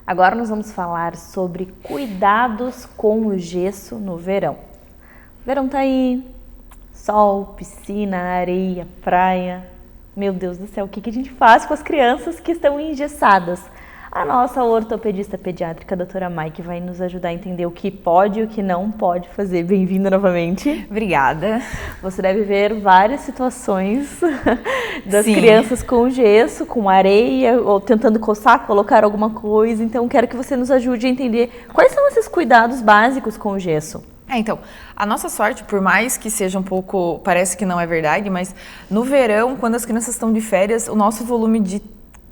Agora nós vamos falar sobre cuidados com o gesso no verão. O verão tá aí, sol, piscina, areia, praia. Meu Deus do céu, o que a gente faz com as crianças que estão engessadas? A nossa ortopedista pediátrica, a doutora Mike, vai nos ajudar a entender o que pode e o que não pode fazer. Bem-vinda novamente. Obrigada. Você deve ver várias situações das crianças com gesso, com areia, ou tentando coçar, colocar alguma coisa. Então, quero que você nos ajude a entender quais são esses cuidados básicos com o gesso. Então, a nossa sorte, por mais que seja um pouco, parece que não é verdade, mas no verão, quando as crianças estão de férias, o nosso volume de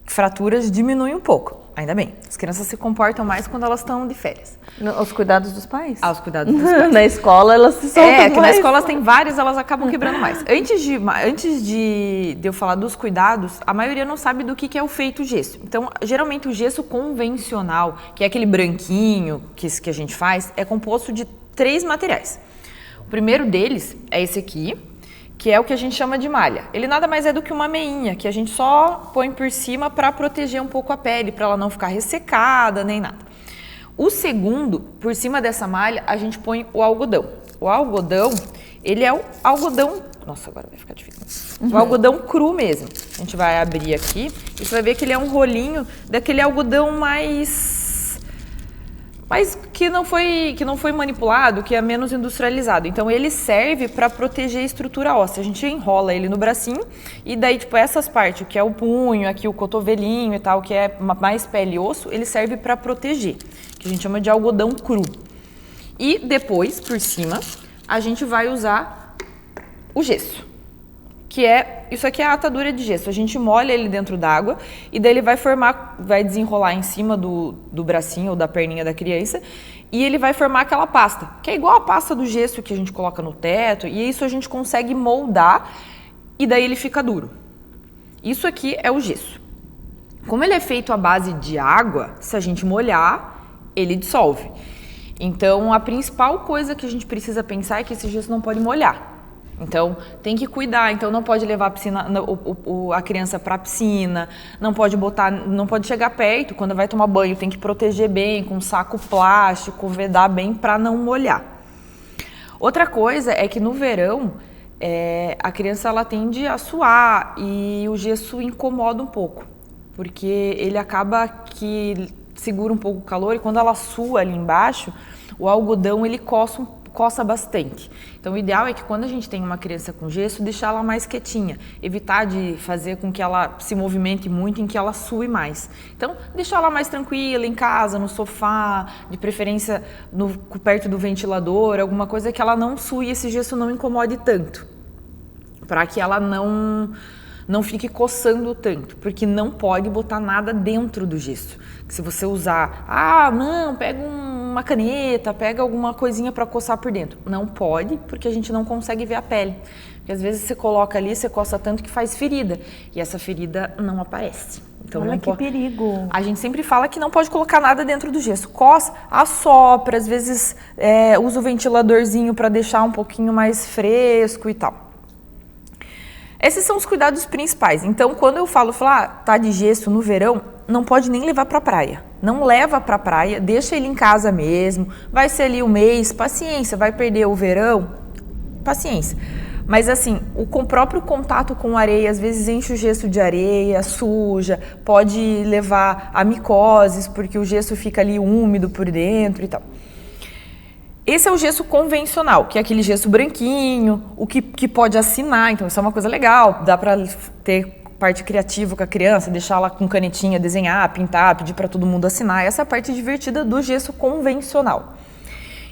fraturas diminui um pouco. Ainda bem, as crianças se comportam mais quando elas estão de férias. Os cuidados dos pais? Os cuidados dos pais. Na escola elas se soltam mais. Que na escola tem várias, elas acabam quebrando mais. Antes de eu falar dos cuidados, a maioria não sabe do que é o feito gesso. Então, geralmente o gesso convencional, que é aquele branquinho que a gente faz, é composto de 3 materiais. O primeiro deles é esse aqui, que é o que a gente chama de malha. Ele nada mais é do que uma meinha, que a gente só põe por cima para proteger um pouco a pele, para ela não ficar ressecada, nem nada. O segundo, por cima dessa malha, a gente põe o algodão. O algodão, ele é o algodão... Nossa, agora vai ficar difícil. O algodão cru mesmo. A gente vai abrir aqui e você vai ver que ele é um rolinho daquele algodão mais que não foi manipulado, que é menos industrializado. Então ele serve para proteger a estrutura óssea. A gente enrola ele no bracinho e daí tipo essas partes, que é o punho, aqui o cotovelinho e tal, que é mais pele e osso, ele serve para proteger, que a gente chama de algodão cru. E depois, por cima, a gente vai usar o gesso, que é, isso aqui é a atadura de gesso. A gente molha ele dentro d'água e daí ele vai desenrolar em cima do bracinho ou da perninha da criança e ele vai formar aquela pasta, que é igual a pasta do gesso que a gente coloca no teto, e isso a gente consegue moldar e daí ele fica duro. Isso aqui é o gesso. Como ele é feito à base de água, se a gente molhar, ele dissolve. Então, a principal coisa que a gente precisa pensar é que esse gesso não pode molhar. Então, tem que cuidar. Então, não pode levar a criança para a piscina, não pode chegar perto. Quando vai tomar banho, tem que proteger bem, com um saco plástico, vedar bem para não molhar. Outra coisa é que no verão, a criança ela tende a suar e o gesso incomoda um pouco, porque ele acaba que segura um pouco o calor e quando ela sua ali embaixo, o algodão ele coça bastante. Então, o ideal é que quando a gente tem uma criança com gesso, deixar ela mais quietinha, evitar de fazer com que ela se movimente muito, em que ela sue mais. Então, deixar ela mais tranquila em casa, no sofá, de preferência perto do ventilador, alguma coisa que ela não sue e esse gesso não incomode tanto, para que ela não fique coçando tanto, porque não pode botar nada dentro do gesso. Se você usar, pega uma caneta, pega alguma coisinha para coçar por dentro. Não pode, porque a gente não consegue ver a pele. Porque às vezes você coloca ali, você coça tanto que faz ferida, e essa ferida não aparece. Então, olha que perigo. A gente sempre fala que não pode colocar nada dentro do gesso. Coça, assopra, às vezes usa o ventiladorzinho para deixar um pouquinho mais fresco e tal. Esses são os cuidados principais. Então, quando eu falo, tá de gesso no verão, não pode nem levar para a praia. Não leva para a praia, deixa ele em casa mesmo. Vai ser ali um mês, paciência, vai perder o verão, paciência. Mas assim, o próprio contato com areia, às vezes enche o gesso de areia, suja, pode levar a micoses, porque o gesso fica ali úmido por dentro e tal. Esse é o gesso convencional, que é aquele gesso branquinho, o que pode assinar, então isso é uma coisa legal, dá para ter parte criativa com a criança, deixar ela com canetinha, desenhar, pintar, pedir para todo mundo assinar, essa é a parte divertida do gesso convencional.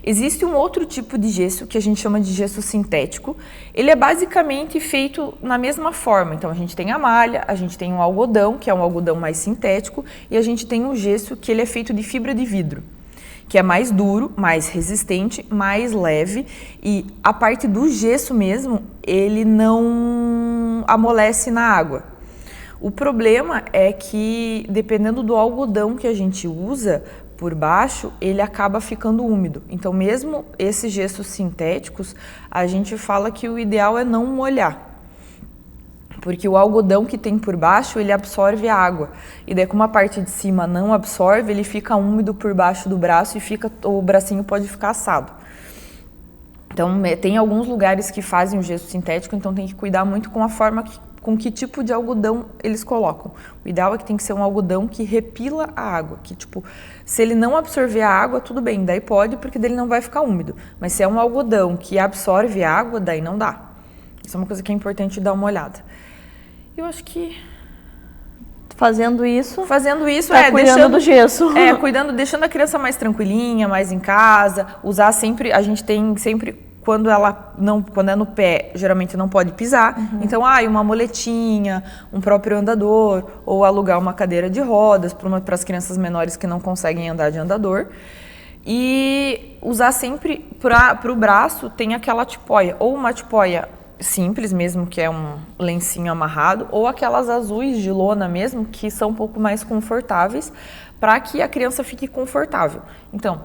Existe um outro tipo de gesso que a gente chama de gesso sintético, ele é basicamente feito na mesma forma, então a gente tem a malha, a gente tem um algodão, que é um algodão mais sintético, e a gente tem um gesso que ele é feito de fibra de vidro, que é mais duro, mais resistente, mais leve, e a parte do gesso mesmo, ele não amolece na água. O problema é que, dependendo do algodão que a gente usa por baixo, ele acaba ficando úmido. Então, mesmo esses gessos sintéticos, a gente fala que o ideal é não molhar. Porque o algodão que tem por baixo, ele absorve a água. E daí, como a parte de cima não absorve, ele fica úmido por baixo do braço e o bracinho pode ficar assado. Então, tem alguns lugares que fazem o gesso sintético, então tem que cuidar muito com a forma, com que tipo de algodão eles colocam. O ideal é que tem que ser um algodão que repila a água, que tipo, se ele não absorver a água, tudo bem, daí pode, porque dele não vai ficar úmido. Mas se é um algodão que absorve a água, daí não dá. Isso é uma coisa que é importante dar uma olhada. Eu acho que fazendo isso tá cuidando do gesso. Deixando a criança mais tranquilinha, mais em casa, usar sempre, a gente tem sempre, quando é no pé, geralmente não pode pisar, então uma moletinha, um próprio andador, ou alugar uma cadeira de rodas para as crianças menores que não conseguem andar de andador. E usar sempre para o braço, tem aquela tipóia, ou uma tipóia simples mesmo, que é um lencinho amarrado, ou aquelas azuis de lona mesmo, que são um pouco mais confortáveis, para que a criança fique confortável. Então,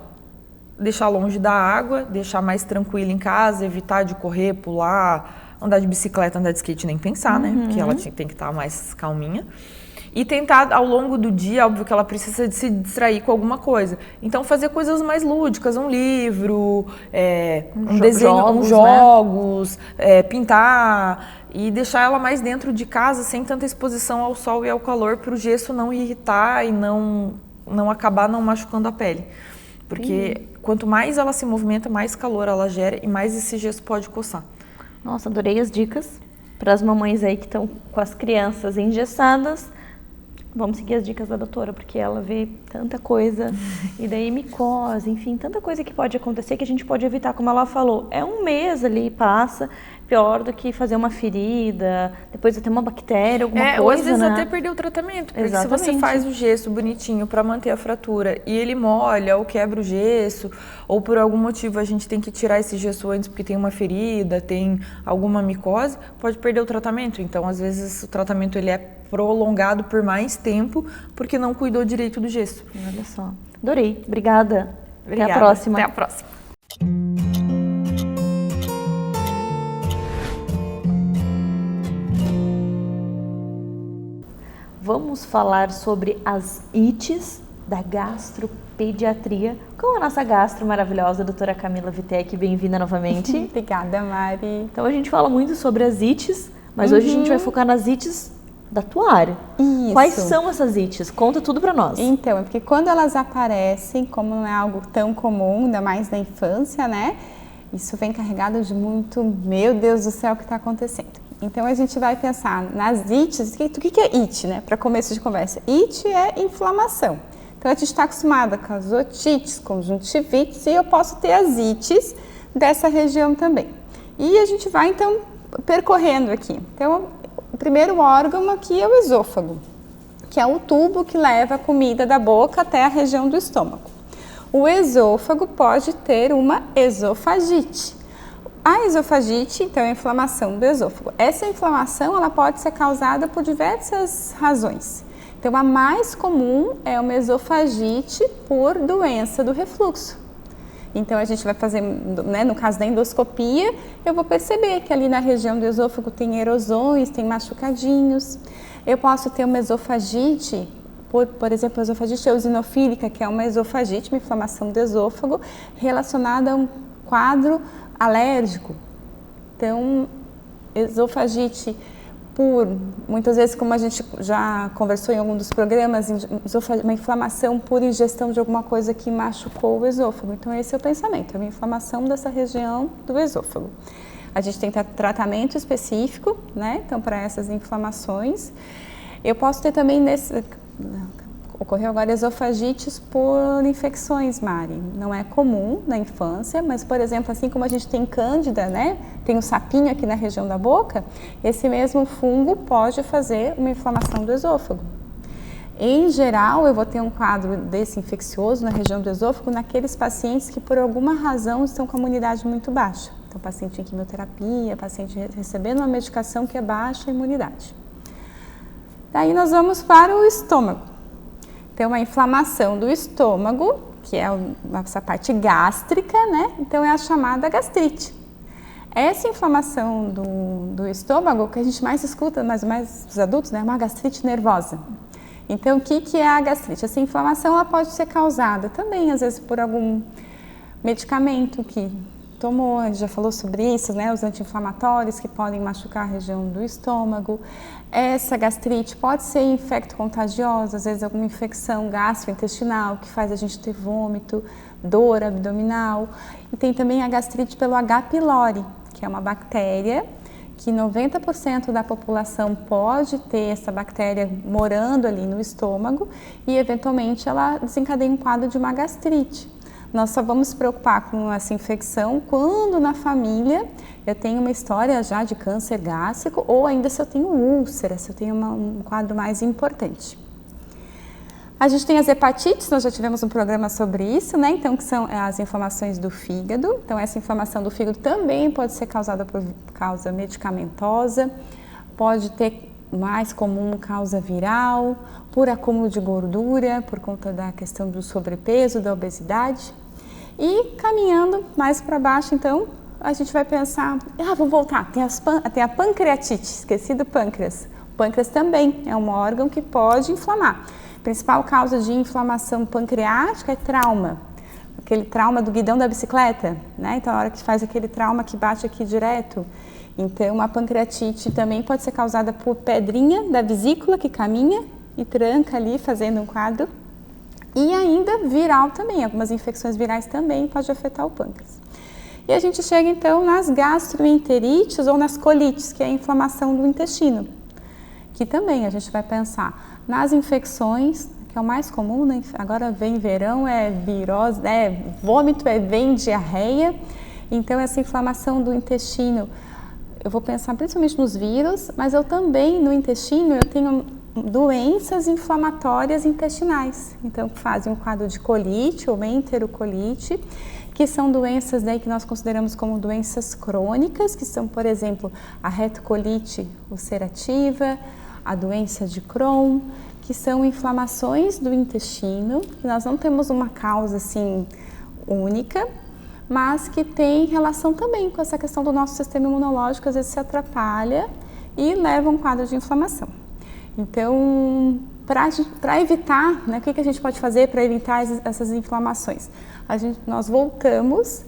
deixar longe da água, deixar mais tranquila em casa, evitar de correr, pular, andar de bicicleta, andar de skate, nem pensar, né? Porque ela tem que estar mais calminha. E tentar, ao longo do dia, óbvio que ela precisa de se distrair com alguma coisa. Então, fazer coisas mais lúdicas, um livro, um desenho, uns jogos, pintar, e deixar ela mais dentro de casa, sem tanta exposição ao sol e ao calor, para o gesso não irritar e não acabar não machucando a pele. Porque quanto mais ela se movimenta, mais calor ela gera e mais esse gesso pode coçar. Nossa, adorei as dicas para as mamães aí que estão com as crianças engessadas. Vamos seguir as dicas da doutora, porque ela vê tanta coisa, e daí micose, enfim, tanta coisa que pode acontecer que a gente pode evitar, como ela falou. É um mês ali, passa, pior do que fazer uma ferida, depois ter uma bactéria, alguma coisa, ou às vezes né? até perder o tratamento, porque Exatamente. Se você faz o gesso bonitinho para manter a fratura e ele molha ou quebra o gesso, ou por algum motivo a gente tem que tirar esse gesso antes porque tem uma ferida, tem alguma micose, pode perder o tratamento. Então, às vezes, o tratamento ele é prolongado por mais tempo porque não cuidou direito do gesso. Olha só. Adorei. Obrigada. Obrigada. Até a próxima. Até a próxima. Vamos falar sobre as ites da gastropediatria com a nossa gastro maravilhosa, a doutora Camila Vitek. Bem-vinda novamente. Obrigada, Mari. Então, a gente fala muito sobre as ites, mas hoje a gente vai focar nas ites da tua área. Isso. Quais são essas ites? Conta tudo pra nós. Então, é porque quando elas aparecem, como não é algo tão comum, ainda mais na infância, né? Isso vem carregado de muito, meu Deus do céu, o que está acontecendo? Então, a gente vai pensar nas ites. O que é it, né? Para começo de conversa. It é inflamação. Então, a gente está acostumada com as otites, conjuntivites, e eu posso ter as ites dessa região também. E a gente vai, então, percorrendo aqui. Então, o primeiro órgão aqui é o esôfago, que é o tubo que leva a comida da boca até a região do estômago. O esôfago pode ter uma esofagite. A esofagite, então, é a inflamação do esôfago. Essa inflamação ela pode ser causada por diversas razões. Então, a mais comum é uma esofagite por doença do refluxo. Então, a gente vai fazer, né, no caso da endoscopia, eu vou perceber que ali na região do esôfago tem erosões, tem machucadinhos. Eu posso ter uma esofagite, por exemplo, a esofagite eosinofílica, que é uma esofagite, uma inflamação do esôfago, relacionada a um quadro alérgico. Então, esofagite muitas vezes, como a gente já conversou em algum dos programas, uma inflamação por ingestão de alguma coisa que machucou o esôfago. Então, esse é o pensamento, é uma inflamação dessa região do esôfago. A gente tem tratamento específico, né? Então, para essas inflamações. Eu posso ter também ocorreu agora esofagites por infecções, Mari. Não é comum na infância, mas, por exemplo, assim como a gente tem cândida, né? Tem um sapinho aqui na região da boca, esse mesmo fungo pode fazer uma inflamação do esôfago. Em geral, eu vou ter um quadro desse infeccioso na região do esôfago naqueles pacientes que, por alguma razão, estão com a imunidade muito baixa. Então, paciente em quimioterapia, paciente recebendo uma medicação que é baixa a imunidade. Daí nós vamos para o estômago. Então, a inflamação do estômago, que é essa parte gástrica, né? Então, é a chamada gastrite. Essa inflamação do estômago, que a gente mais escuta, mais os adultos, né, é uma gastrite nervosa. Então, o que é a gastrite? Essa inflamação ela pode ser causada também, às vezes, por algum medicamento que tomou, a gente já falou sobre isso, né? Os anti-inflamatórios que podem machucar a região do estômago. Essa gastrite pode ser infecto-contagiosa, às vezes alguma infecção gastrointestinal que faz a gente ter vômito, dor abdominal. E tem também a gastrite pelo H. pylori, que é uma bactéria que 90% da população pode ter essa bactéria morando ali no estômago e eventualmente ela desencadeia um quadro de uma gastrite. Nós só vamos se preocupar com essa infecção quando na família eu tenho uma história já de câncer gástrico ou ainda se eu tenho úlcera, se eu tenho um quadro mais importante. A gente tem as hepatites, nós já tivemos um programa sobre isso, né? Então, que são as inflamações do fígado. Então, essa inflamação do fígado também pode ser causada por causa medicamentosa, pode ter mais comum causa viral, por acúmulo de gordura, por conta da questão do sobrepeso, da obesidade. E caminhando mais para baixo, então, a gente vai pensar, vamos voltar, tem a pancreatite, esqueci do pâncreas. O pâncreas também é um órgão que pode inflamar. A principal causa de inflamação pancreática é trauma. Aquele trauma do guidão da bicicleta, né? Então, a hora que faz aquele trauma que bate aqui direto. Então, a pancreatite também pode ser causada por pedrinha da vesícula que caminha e tranca ali, fazendo um quadro. E ainda viral também, algumas infecções virais também podem afetar o pâncreas. E a gente chega então nas gastroenterites ou nas colites, que é a inflamação do intestino. Que também a gente vai pensar nas infecções, que é o mais comum, né? Agora vem verão, é virose, vômito, vem diarreia. Então essa inflamação do intestino, eu vou pensar principalmente nos vírus, mas eu também no intestino eu tenho doenças inflamatórias intestinais. Então fazem um quadro de colite ou enterocolite, que são doenças daí que nós consideramos como doenças crônicas, que são, por exemplo, a retocolite ulcerativa, a doença de Crohn, que são inflamações do intestino, que nós não temos uma causa assim única, mas que tem relação também com essa questão do nosso sistema imunológico, às vezes se atrapalha e leva a um quadro de inflamação. Então, para evitar, né, o que a gente pode fazer para evitar essas inflamações? Nós voltamos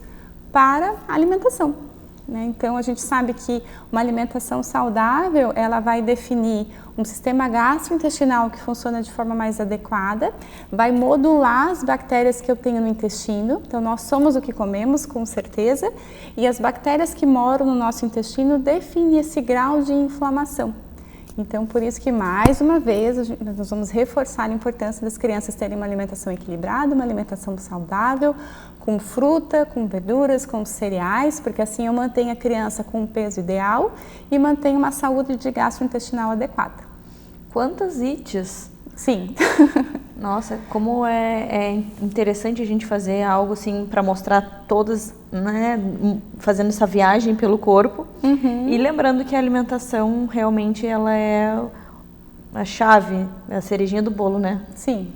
para a alimentação. Né? Então, a gente sabe que uma alimentação saudável, ela vai definir um sistema gastrointestinal que funciona de forma mais adequada, vai modular as bactérias que eu tenho no intestino. Então, nós somos o que comemos, com certeza, e as bactérias que moram no nosso intestino definem esse grau de inflamação. Então, por isso que, mais uma vez, nós vamos reforçar a importância das crianças terem uma alimentação equilibrada, uma alimentação saudável, com fruta, com verduras, com cereais, porque assim eu mantenho a criança com o peso ideal e mantenho uma saúde de gastrointestinal adequada. Quantas ites? Sim. Nossa, como é interessante a gente fazer algo assim para mostrar todas, né, fazendo essa viagem pelo corpo. E lembrando que a alimentação realmente ela é a chave, a cerejinha do bolo, né? Sim.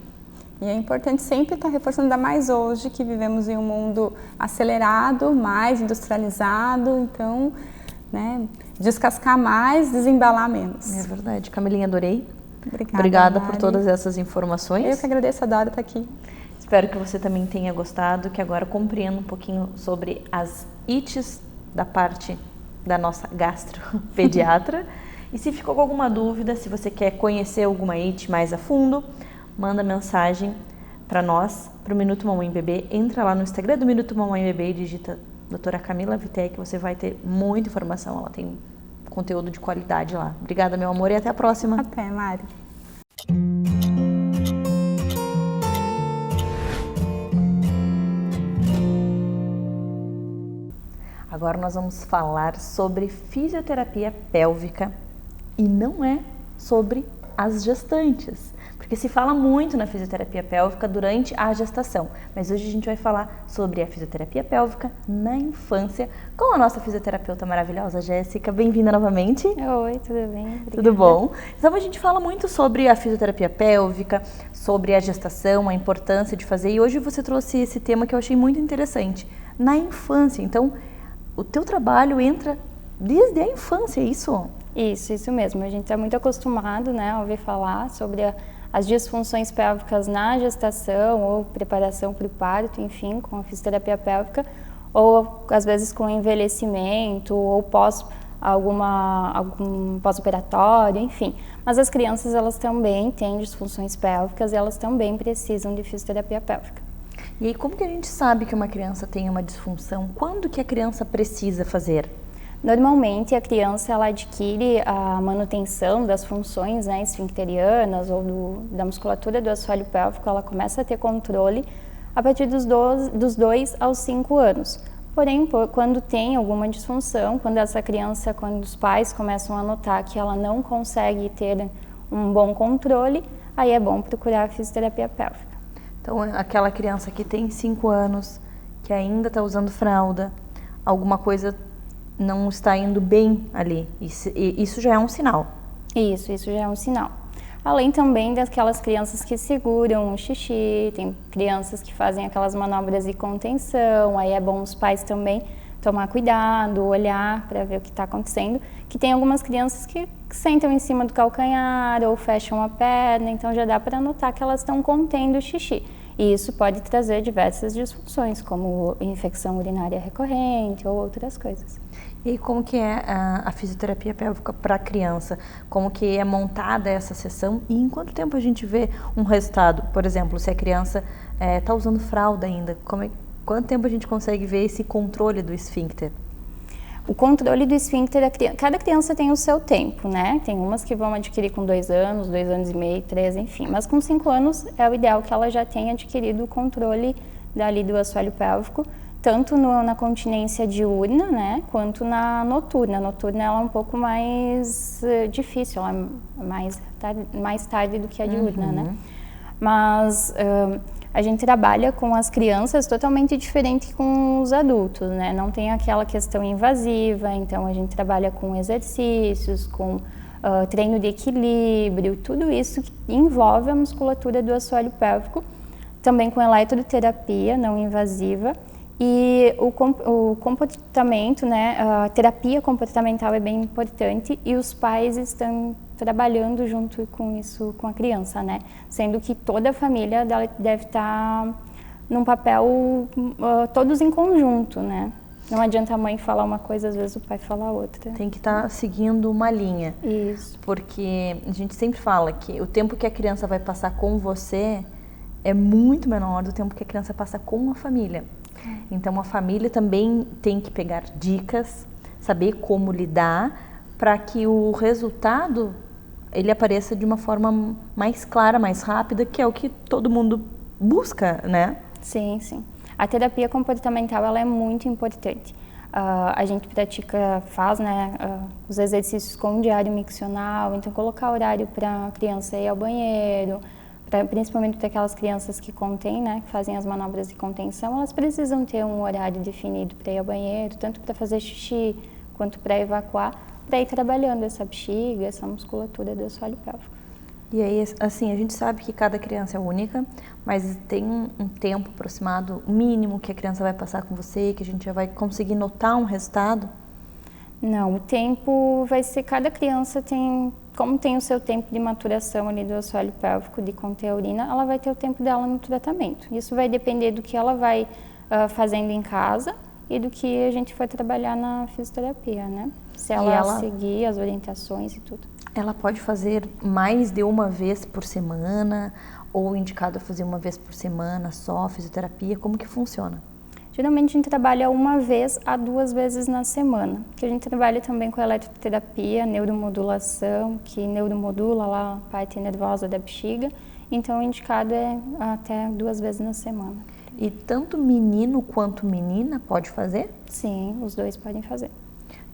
E é importante sempre estar reforçando, ainda mais hoje que vivemos em um mundo acelerado, mais industrializado, então, né, descascar mais, desembalar menos. É verdade. Camilinha, adorei. Obrigada por todas essas informações. Eu que agradeço, adoro estar aqui. Espero que você também tenha gostado, que agora compreenda um pouquinho sobre as ites da parte da nossa gastropediatra. E se ficou com alguma dúvida, se você quer conhecer alguma it mais a fundo, manda mensagem para nós, para o Minuto Mamãe Bebê. Entra lá no Instagram do Minuto Mamãe Bebê e digita Doutora Camila Vitek, você vai ter muita informação, ela tem conteúdo de qualidade lá. Obrigada, meu amor, e até a próxima. Até, Mari. Agora nós vamos falar sobre fisioterapia pélvica e não é sobre as gestantes, porque se fala muito na fisioterapia pélvica durante a gestação, mas hoje a gente vai falar sobre a fisioterapia pélvica na infância com a nossa fisioterapeuta maravilhosa, Jéssica. Bem-vinda novamente. Oi, tudo bem? Obrigada. Tudo bom? Então a gente fala muito sobre a fisioterapia pélvica, sobre a gestação, a importância de fazer, e hoje você trouxe esse tema que eu achei muito interessante, na infância. Então, o teu trabalho entra desde a infância, é isso? Isso mesmo. A gente está muito acostumado, né, a ouvir falar sobre as disfunções pélvicas na gestação ou preparação para o parto, enfim, com a fisioterapia pélvica, ou às vezes com envelhecimento ou algum pós-operatório, enfim. Mas as crianças, elas também têm disfunções pélvicas e elas também precisam de fisioterapia pélvica. E aí, como que a gente sabe que uma criança tem uma disfunção? Quando que a criança precisa fazer? Normalmente, a criança ela adquire a manutenção das funções, né, esfincterianas ou da musculatura do assoalho pélvico, ela começa a ter controle a partir dos 2 aos 5 anos. Porém, quando tem alguma disfunção, quando os pais começam a notar que ela não consegue ter um bom controle, aí é bom procurar a fisioterapia pélvica. Então, aquela criança que tem 5 anos, que ainda está usando fralda, alguma coisa não está indo bem ali. Isso já é um sinal. Isso já é um sinal. Além também daquelas crianças que seguram o xixi, tem crianças que fazem aquelas manobras de contenção, aí é bom os pais também tomar cuidado, olhar para ver o que está acontecendo, que tem algumas crianças que sentam em cima do calcanhar ou fecham a perna, então já dá para notar que elas estão contendo o xixi. E isso pode trazer diversas disfunções, como infecção urinária recorrente ou outras coisas. E como que é a fisioterapia pélvica para a criança? Como que é montada essa sessão e em quanto tempo a gente vê um resultado? Por exemplo, se a criança está usando fralda ainda, quanto tempo a gente consegue ver esse controle do esfíncter? O controle do esfíncter, cada criança tem o seu tempo, né? Tem umas que vão adquirir com 2 anos, 2 anos e meio, 3, enfim. Mas com 5 anos é o ideal que ela já tenha adquirido o controle dali do assoalho pélvico, tanto na continência diurna, né, quanto na noturna. A noturna ela é um pouco mais difícil, ela é mais tarde do que a diurna, né? Mas a gente trabalha com as crianças totalmente diferente com os adultos, né? Não tem aquela questão invasiva, então a gente trabalha com exercícios, com treino de equilíbrio, tudo isso que envolve a musculatura do assoalho pélvico, também com eletroterapia não invasiva. E o comportamento, né, a terapia comportamental é bem importante e os pais estão trabalhando junto com isso com a criança, né? Sendo que toda a família deve estar num papel, todos em conjunto, né? Não adianta a mãe falar uma coisa, às vezes o pai falar outra. Tem que estar seguindo uma linha. Isso. Porque a gente sempre fala que o tempo que a criança vai passar com você é muito menor do tempo que a criança passa com a família. Então, a família também tem que pegar dicas, saber como lidar, para que o resultado ele apareça de uma forma mais clara, mais rápida, que é o que todo mundo busca, né? Sim. A terapia comportamental ela é muito importante. A gente faz, né, os exercícios com o diário miccional, então colocar horário para a criança ir ao banheiro, principalmente para aquelas crianças que contêm, né, que fazem as manobras de contenção, elas precisam ter um horário definido para ir ao banheiro, tanto para fazer xixi quanto para evacuar, para ir trabalhando essa bexiga, essa musculatura do assoalho pélvico. E aí, assim, a gente sabe que cada criança é única, mas tem um tempo aproximado mínimo que a criança vai passar com você, que a gente já vai conseguir notar um resultado? Não, o tempo vai ser, cada criança como tem o seu tempo de maturação ali do assoalho pélvico, de conter a urina, ela vai ter o tempo dela no tratamento. Isso vai depender do que ela vai fazendo em casa e do que a gente for trabalhar na fisioterapia, né? Se ela seguir as orientações e tudo. Ela pode fazer mais de uma vez por semana ou indicado a fazer uma vez por semana só fisioterapia? Como que funciona? Geralmente a gente trabalha 1 vez a 2 vezes na semana, que a gente trabalha também com eletroterapia, neuromodulação, que neuromodula lá a parte nervosa da bexiga, então o indicado é até 2 vezes na semana. E tanto menino quanto menina pode fazer? Sim, os dois podem fazer.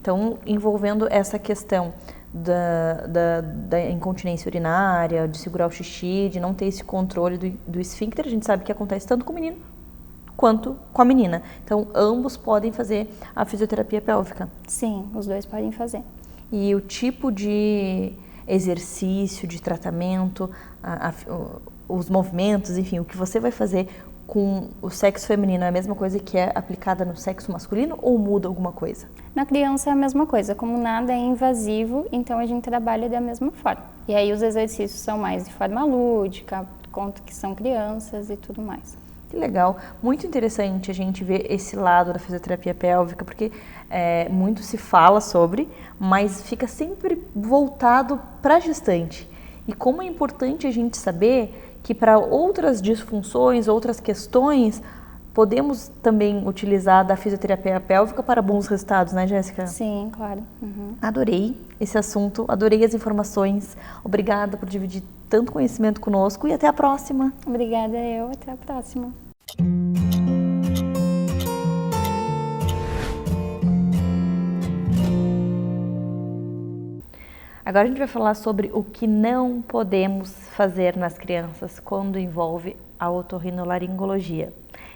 Então, envolvendo essa questão da incontinência urinária, de segurar o xixi, de não ter esse controle do esfíncter, a gente sabe que acontece tanto com o menino quanto com a menina. Então, ambos podem fazer a fisioterapia pélvica. Sim, os dois podem fazer. E o tipo de exercício, de tratamento, os movimentos, enfim, o que você vai fazer com o sexo feminino é a mesma coisa que é aplicada no sexo masculino ou muda alguma coisa? Na criança é a mesma coisa, como nada é invasivo, então a gente trabalha da mesma forma. E aí os exercícios são mais de forma lúdica, por conta que são crianças e tudo mais. Que legal, muito interessante a gente ver esse lado da fisioterapia pélvica, porque muito se fala sobre, mas fica sempre voltado para a gestante. E como é importante a gente saber que para outras disfunções, outras questões, podemos também utilizar da fisioterapia pélvica para bons resultados, né, Jéssica? Sim, claro. Uhum. Adorei esse assunto, adorei as informações. Obrigada por dividir tanto conhecimento conosco e até a próxima. Obrigada, até a próxima. Agora a gente vai falar sobre o que não podemos fazer nas crianças quando envolve a otorrinolaringologia.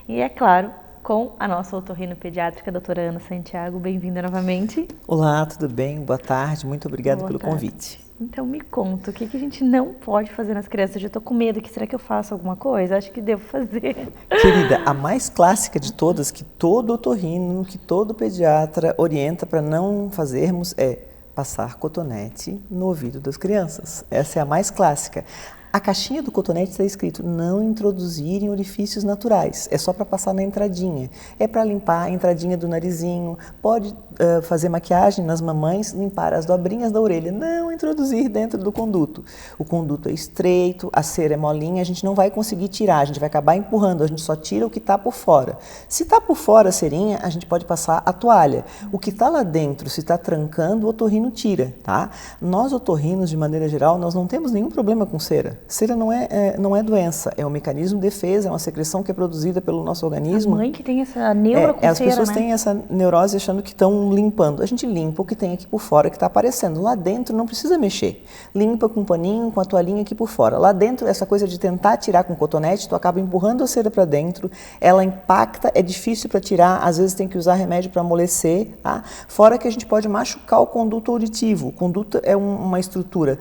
E é claro, com a nossa otorrinopediátrica, a doutora Ana Santiago. Bem-vinda novamente. Olá, tudo bem? Boa tarde, muito obrigado pelo convite. Então me conta, o que a gente não pode fazer nas crianças? Eu já estou com medo, será que eu faço alguma coisa? Acho que devo fazer. Querida, a mais clássica de todas, que todo otorrino, que todo pediatra orienta para não fazermos é passar cotonete no ouvido das crianças. Essa é a mais clássica. A caixinha do cotonete está escrito não introduzir em orifícios naturais, é só para passar na entradinha, é para limpar a entradinha do narizinho, pode fazer maquiagem nas mamães, limpar as dobrinhas da orelha, não introduzir dentro do conduto. O conduto é estreito, a cera é molinha, a gente não vai conseguir tirar, a gente vai acabar empurrando, a gente só tira o que está por fora. Se está por fora a cerinha, a gente pode passar a toalha. O que está lá dentro, se está trancando, o otorrino tira, tá? Nós otorrinos, de maneira geral, nós não temos nenhum problema com cera. Cera não é doença, é um mecanismo de defesa, é uma secreção que é produzida pelo nosso organismo. A mãe que tem essa neuro com cera, as pessoas né? têm essa neurose achando que estão limpando. A gente limpa o que tem aqui por fora, que está aparecendo. Lá dentro não precisa mexer. Limpa com um paninho, com a toalhinha aqui por fora. Lá dentro, essa coisa de tentar tirar com cotonete, tu acaba empurrando a cera para dentro, ela impacta, é difícil para tirar, às vezes tem que usar remédio para amolecer, tá? Fora que a gente pode machucar o conduto auditivo. O conduto é uma estrutura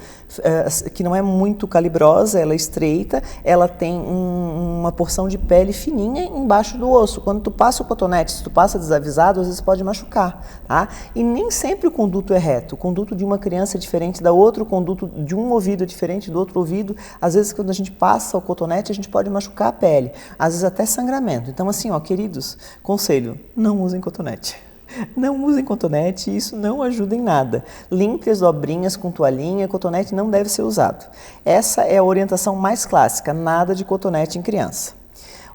que não é muito calibrosa, ela é estreita, ela tem uma porção de pele fininha embaixo do osso. Quando tu passa o cotonete, se tu passa desavisado, às vezes pode machucar, tá? E nem sempre o conduto é reto. O conduto de uma criança é diferente da outra, o conduto de um ouvido é diferente do outro ouvido. Às vezes, quando a gente passa o cotonete, a gente pode machucar a pele, às vezes até sangramento. Então, assim, ó, queridos, conselho, não usem cotonete. Não usem cotonete, isso não ajuda em nada. Limpe as dobrinhas com toalhinha, cotonete não deve ser usado. Essa é a orientação mais clássica, nada de cotonete em criança.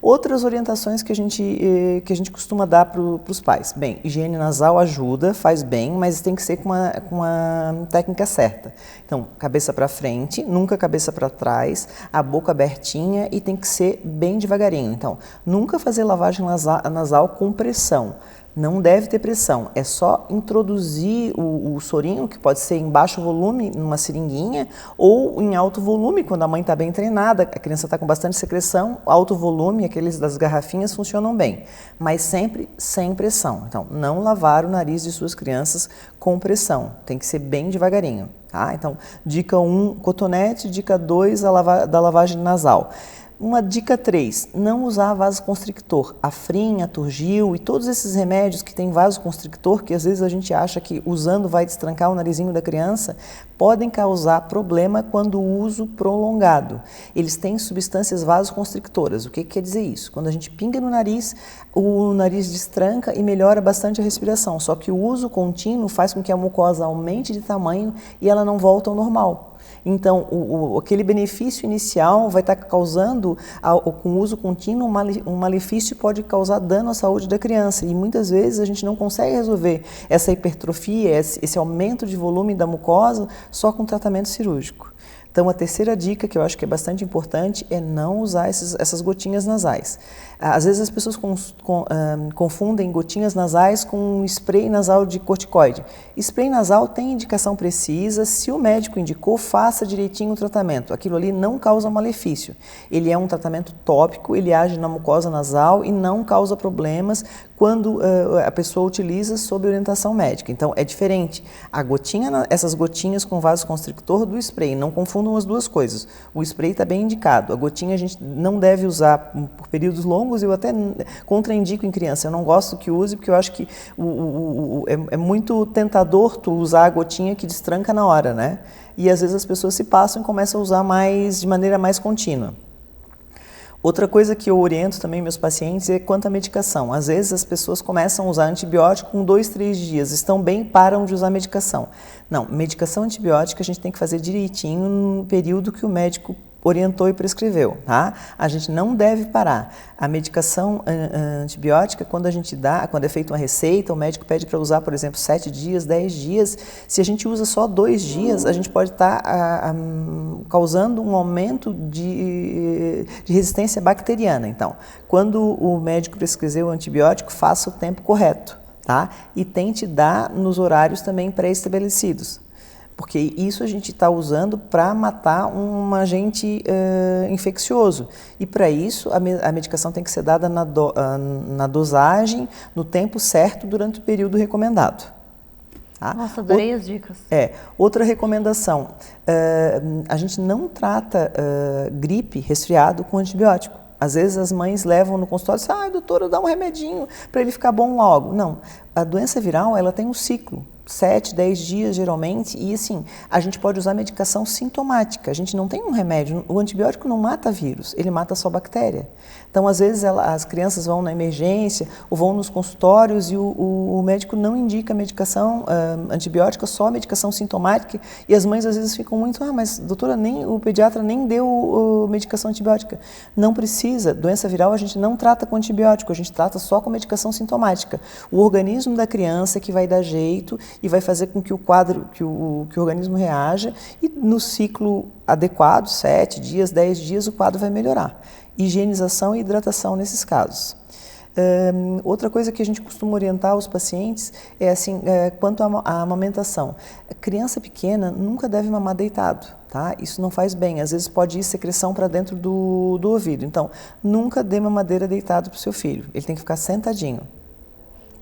Outras orientações que a gente costuma dar para os pais. Bem, higiene nasal ajuda, faz bem, mas tem que ser com uma técnica certa. Então, cabeça para frente, nunca cabeça para trás, a boca abertinha e tem que ser bem devagarinho. Então, nunca fazer lavagem nasal com pressão. Não deve ter pressão, é só introduzir o sorinho, que pode ser em baixo volume, numa seringuinha, ou em alto volume, quando a mãe está bem treinada, a criança está com bastante secreção, alto volume, aqueles das garrafinhas funcionam bem, mas sempre sem pressão. Então, não lavar o nariz de suas crianças com pressão, tem que ser bem devagarinho, tá? Então, dica 1, cotonete, dica 2, da lavagem nasal. Uma dica 3, não usar vasoconstrictor. Afrin, Aturgil e todos esses remédios que têm vasoconstrictor, que às vezes a gente acha que usando vai destrancar o narizinho da criança, podem causar problema quando o uso prolongado. Eles têm substâncias vasoconstrictoras. O que quer dizer isso? Quando a gente pinga no nariz, o nariz destranca e melhora bastante a respiração. Só que o uso contínuo faz com que a mucosa aumente de tamanho e ela não volta ao normal. Então, aquele benefício inicial vai estar causando, com o uso contínuo, um malefício pode causar dano à saúde da criança. E muitas vezes a gente não consegue resolver essa hipertrofia, esse aumento de volume da mucosa só com tratamento cirúrgico. Então, a terceira dica, que eu acho que é bastante importante, é não usar essas gotinhas nasais. Às vezes as pessoas confundem gotinhas nasais com spray nasal de corticoide. Spray nasal tem indicação precisa, se o médico indicou, faça direitinho o tratamento. Aquilo ali não causa malefício. Ele é um tratamento tópico, ele age na mucosa nasal e não causa problemas quando a pessoa utiliza sob orientação médica. Então, é diferente a gotinha, essas gotinhas com vasoconstrictor do spray. Não confundam as duas coisas. O spray está bem indicado. A gotinha a gente não deve usar por períodos longos. Eu até contraindico em criança. Eu não gosto que use, porque eu acho que é muito tentador tu usar a gotinha que destranca na hora, né? E às vezes as pessoas se passam e começam a usar de maneira mais contínua. Outra coisa que eu oriento também meus pacientes é quanto à medicação. Às vezes as pessoas começam a usar antibiótico com 2, 3 dias, estão bem, param de usar medicação. Não, medicação antibiótica a gente tem que fazer direitinho no período que o médico orientou e prescreveu, tá? A gente não deve parar. A medicação antibiótica, quando é feita uma receita, o médico pede para usar, por exemplo, 7 dias, 10 dias. Se a gente usa só 2 dias, a gente pode estar causando um aumento de resistência bacteriana. Então, quando o médico prescreveu o antibiótico, faça o tempo correto, tá? E tente dar nos horários também pré-estabelecidos. Porque isso a gente está usando para matar um agente infeccioso. E para isso a medicação tem que ser dada na dosagem, no tempo certo, durante o período recomendado. Tá? Nossa, adorei as dicas. Outra recomendação, a gente não trata gripe, resfriado com antibiótico. Às vezes as mães levam no consultório e dizem, doutora, dá um remedinho para ele ficar bom logo. Não, a doença viral ela tem um ciclo. 7, 10 dias geralmente, e assim, a gente pode usar medicação sintomática, a gente não tem um remédio, o antibiótico não mata vírus, ele mata só bactéria. Então, às vezes, as crianças vão na emergência ou vão nos consultórios e o médico não indica medicação antibiótica, só medicação sintomática, e as mães às vezes ficam muito, mas doutora, o pediatra nem deu medicação antibiótica. Não precisa, doença viral a gente não trata com antibiótico, a gente trata só com medicação sintomática. O organismo da criança é que vai dar jeito e vai fazer com que o organismo reaja e no ciclo adequado, 7 dias, 10 dias, o quadro vai melhorar. Higienização e hidratação nesses casos. Outra coisa que a gente costuma orientar os pacientes é assim, quanto à amamentação. A criança pequena nunca deve mamar deitado, tá? Isso não faz bem, às vezes pode ir secreção para dentro do ouvido. Então, nunca dê mamadeira deitado para o seu filho, ele tem que ficar sentadinho.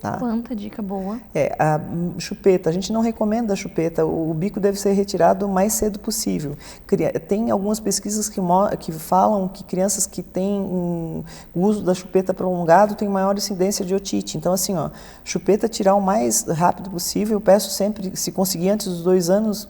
Tá? Quanta dica boa. A chupeta, a gente não recomenda a chupeta, o bico deve ser retirado o mais cedo possível. Tem algumas pesquisas que falam que crianças que têm o uso da chupeta prolongado têm maior incidência de otite. Então, assim, chupeta tirar o mais rápido possível. Eu peço sempre, se conseguir antes dos 2 anos,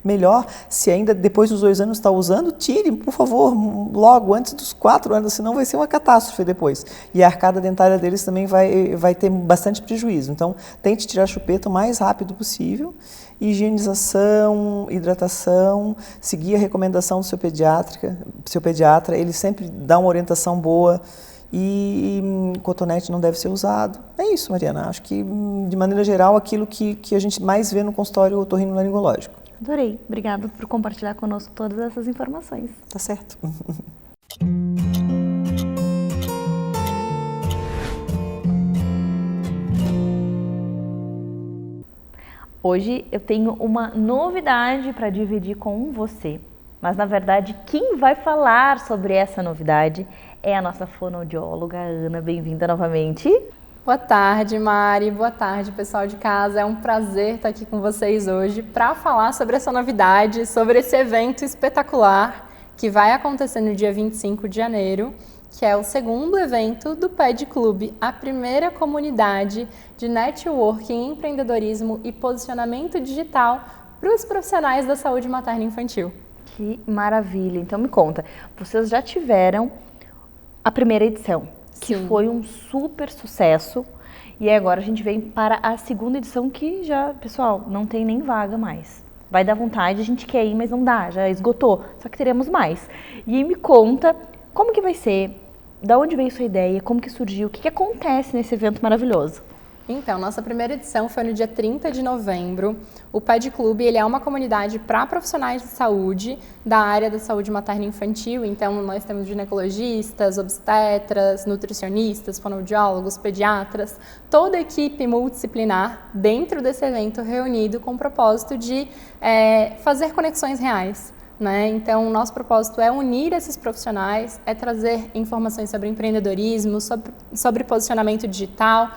melhor. Se ainda depois dos 2 anos está usando, tire, por favor, logo, antes dos 4 anos, senão vai ser uma catástrofe depois. E a arcada dentária deles também vai ter bastante prejuízo. Então, tente tirar a chupeta o mais rápido possível. Higienização, hidratação, seguir a recomendação do seu pediatra, ele sempre dá uma orientação boa e cotonete não deve ser usado. É isso, Mariana. Acho que, de maneira geral, aquilo que a gente mais vê no consultório otorrinolaringológico. Adorei. Obrigada por compartilhar conosco todas essas informações. Tá certo. Hoje eu tenho uma novidade para dividir com você, mas na verdade quem vai falar sobre essa novidade é a nossa fonoaudióloga Ana. Bem-vinda novamente. Boa tarde, Mari. Boa tarde, pessoal de casa. É um prazer estar aqui com vocês hoje para falar sobre essa novidade, sobre esse evento espetacular que vai acontecer no dia 25 de janeiro, que é o segundo evento do PED Club, a primeira comunidade de networking, empreendedorismo e posicionamento digital para os profissionais da saúde materna e infantil. Que maravilha! Então me conta, vocês já tiveram a primeira edição, que Sim. foi um super sucesso, e agora a gente vem para a segunda edição que já, pessoal, não tem nem vaga mais. Vai dar vontade, a gente quer ir, mas não dá, já esgotou, só que teremos mais. E aí me conta como que vai ser, da onde veio sua ideia, como que surgiu, o que acontece nesse evento maravilhoso? Então, nossa primeira edição foi no dia 30 de novembro. O PED Club, ele é uma comunidade para profissionais de saúde da área da saúde materna e infantil. Então, nós temos ginecologistas, obstetras, nutricionistas, fonoaudiólogos, pediatras, toda a equipe multidisciplinar dentro desse evento reunido com o propósito de fazer conexões reais né? Então, o nosso propósito é unir esses profissionais, é trazer informações sobre empreendedorismo, sobre posicionamento digital,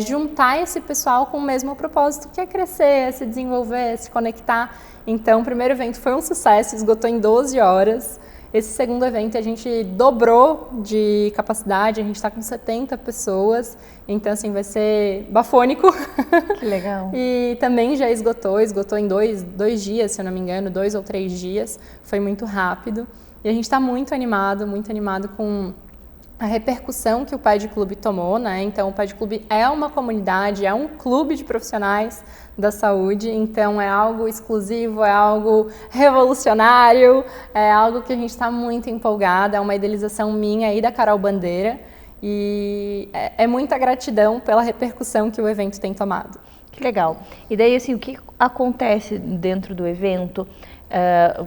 juntar esse pessoal com o mesmo propósito, que é crescer, é se desenvolver, é se conectar. Então, o primeiro evento foi um sucesso, esgotou em 12 horas. Esse segundo evento a gente dobrou de capacidade, a gente está com 70 pessoas, então assim, vai ser bafônico. Que legal. E também já esgotou em dois dias, se eu não me engano, 2 ou 3 dias, foi muito rápido. E a gente está muito animado com a repercussão que o Pad Club tomou, né? Então, o Pad Club é uma comunidade, é um clube de profissionais da saúde, então é algo exclusivo, é algo revolucionário, é algo que a gente está muito empolgada, é uma idealização minha e da Carol Bandeira, e é muita gratidão pela repercussão que o evento tem tomado. Que legal. E daí, assim, o que acontece dentro do evento?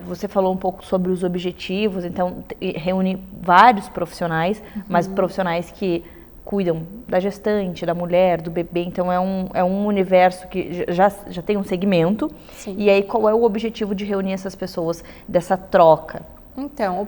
Você falou um pouco sobre os objetivos, então reúne vários profissionais, mas profissionais que cuidam da gestante, da mulher, do bebê, então é um universo que já tem um segmento. Sim. E aí qual é o objetivo de reunir essas pessoas, dessa troca? Então,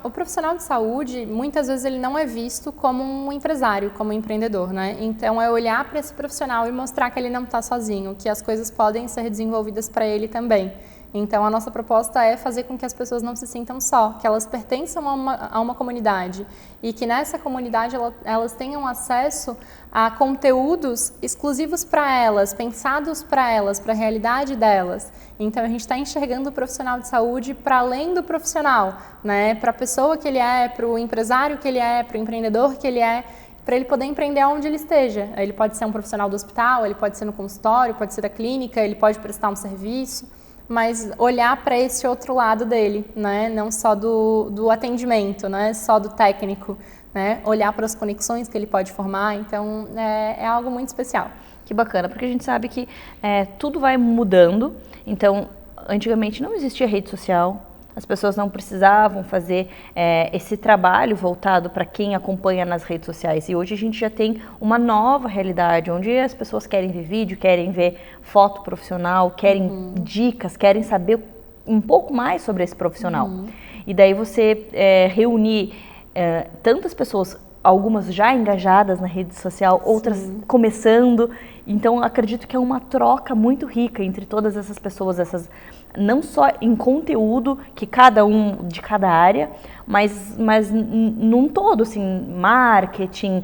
o profissional de saúde, muitas vezes ele não é visto como um empresário, como um empreendedor, né? Então, é olhar para esse profissional e mostrar que ele não está sozinho, que as coisas podem ser desenvolvidas para ele também. Então, a nossa proposta é fazer com que as pessoas não se sintam só, que elas pertençam a uma comunidade e que nessa comunidade elas tenham acesso a conteúdos exclusivos para elas, pensados para elas, para a realidade delas. Então, a gente está enxergando o profissional de saúde para além do profissional, né? Para a pessoa que ele é, para o empresário que ele é, para o empreendedor que ele é, para ele poder empreender onde ele esteja. Ele pode ser um profissional do hospital, ele pode ser no consultório, pode ser da clínica, ele pode prestar um serviço, mas olhar para esse outro lado dele, né? Não só do atendimento, né? Só do técnico, né? Olhar para as conexões que ele pode formar, então é algo muito especial. Que bacana, porque a gente sabe que tudo vai mudando, então antigamente não existia rede social, as pessoas não precisavam fazer esse trabalho voltado para quem acompanha nas redes sociais. E hoje a gente já tem uma nova realidade, onde as pessoas querem ver vídeo, querem ver foto profissional, querem dicas, querem saber um pouco mais sobre esse profissional. E daí você reunir tantas pessoas, algumas já engajadas na rede social, outras começando. Então, acredito que é uma troca muito rica entre todas essas pessoas, não só em conteúdo, que cada um de cada área, mas num todo, assim, marketing,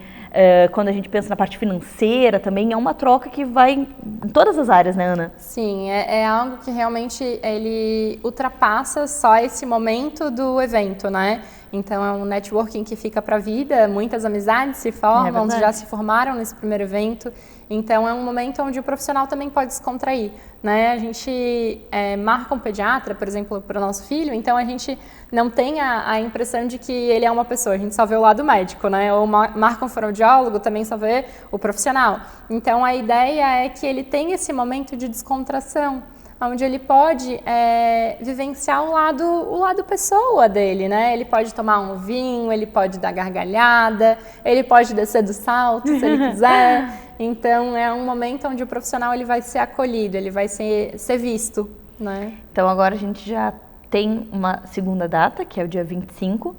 quando a gente pensa na parte financeira também, é uma troca que vai em todas as áreas, né, Ana? Sim, é algo que realmente ele ultrapassa só esse momento do evento, né? Então, é um networking que fica para a vida, muitas amizades se formam, já se formaram nesse primeiro evento. Então, é um momento onde o profissional também pode descontrair, né? A gente marca um pediatra, por exemplo, para o nosso filho, então a gente não tem a impressão de que ele é uma pessoa, a gente só vê o lado médico, né? Ou marca um fonoaudiólogo, também só vê o profissional. Então, a ideia é que ele tenha esse momento de descontração, onde ele pode vivenciar o lado pessoa dele, né? Ele pode tomar um vinho, ele pode dar gargalhada, ele pode descer do salto, se ele quiser. Então, é um momento onde o profissional ele vai ser acolhido, ele vai ser visto, né? Então, agora a gente já tem uma segunda data, que é o dia 25,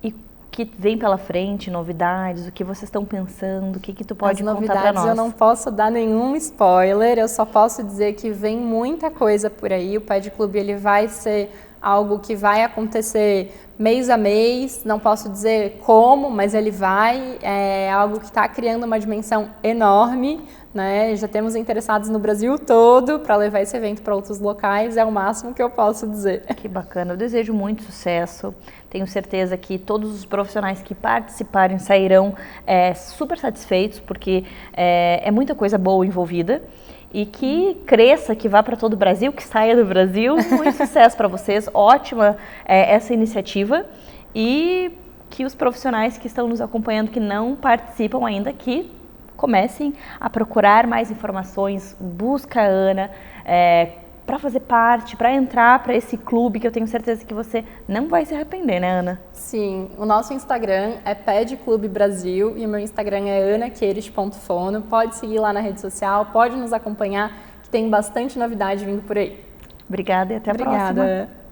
e o que vem pela frente, novidades, o que vocês estão pensando, o que tu pode contar para nós? Eu não posso dar nenhum spoiler, eu só posso dizer que vem muita coisa por aí. O Pad Club ele vai ser algo que vai acontecer mês a mês, não posso dizer como, mas ele vai, é algo que está criando uma dimensão enorme, né? Já temos interessados no Brasil todo para levar esse evento para outros locais, é o máximo que eu posso dizer. Que bacana, eu desejo muito sucesso, tenho certeza que todos os profissionais que participarem sairão super satisfeitos, porque é muita coisa boa envolvida. E que cresça, que vá para todo o Brasil, que saia do Brasil. Muito sucesso para vocês, ótima essa iniciativa. E que os profissionais que estão nos acompanhando, que não participam ainda, que comecem a procurar mais informações, busca a Ana, para fazer parte, para entrar para esse clube, que eu tenho certeza que você não vai se arrepender, né, Ana? Sim, o nosso Instagram é Pad Club Brasil e o meu Instagram é anaqueires.fono. Pode seguir lá na rede social, pode nos acompanhar, que tem bastante novidade vindo por aí. Obrigada e até a próxima. Obrigada.